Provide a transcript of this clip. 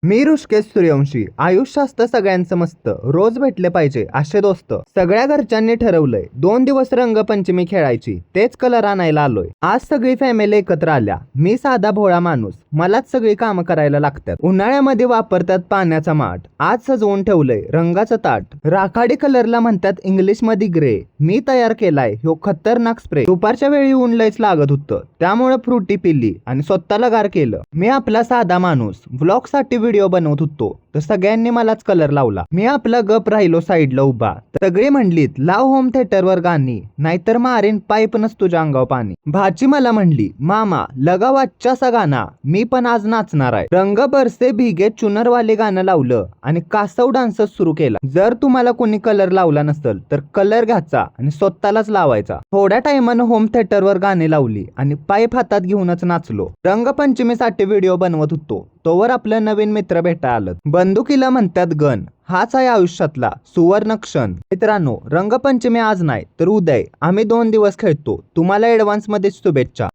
मी ऋषिकेश सूर्यवंशी. आयुष्य असतं सगळ्यांचं मस्त, रोज भेटले पाहिजे असे दोस्त. सगळ्या घरच्यांनी ठरवलंय 2 दिवस रंगपंचमी खेळायची, तेच कलर आणायला आलोय. आज सगळी फॅमिली एकत्र आल्या. मी साधा भोळा माणूस, मलाच सगळी कामं करायला लागतात. उन्हाळ्यामध्ये वापरतात पाण्याचा माठ, आज सजवून ठेवलंय रंगाचं ताट. राखाडी कलरला म्हणतात इंग्लिश मध्ये ग्रे. मी तयार केलाय ह्यो खतरनाक स्प्रे. दुपारच्या वेळी ऊन लयच लागत होतं, त्यामुळे फ्रुटी पिल्ली आणि स्वतःला गार केलं. मी आपला साधा माणूस व्लॉग साठी व्हिडिओ बनवत होतो, तर सगळ्यांनी मलाच कलर लावला. मी आपला गप राहिलो साईडला उभा. सगळी म्हणलीत लाव होम थिएटरवर गाणी, नाहीतर मारीन पाईपनच तुझ्या अंगावर पाणी. भाची मला म्हणली मामा लगाव अच्छासा गाणा, मी पण आज नाचणार आहे. रंग बरसे भीगे चुनरवाले गाणं लावलं आणि कासव डान्स सुरू केला. जर तुम्हाला कोणी कलर लावला नसेल तर कलर घ्यायचा आणि स्वतःलाच लावायचा. थोड्या टाइमानं होम थिएटरवर गाणी लावली आणि पाईप हातात घेऊनच नाचलो. रंगपंचमीसाठी व्हिडिओ बनवत होतो, तोवर आपलं नवीन मित्र भेटा आलं. बंदुकीला म्हणतात गण, हाच आहे आयुष्यातला सुवर्ण क्षण. मित्रांनो, रंगपंचमी आज नाही तर उद्या. आम्ही 2 दिवस खेळतो. तुम्हाला ऍडव्हान्स मध्ये शुभेच्छा.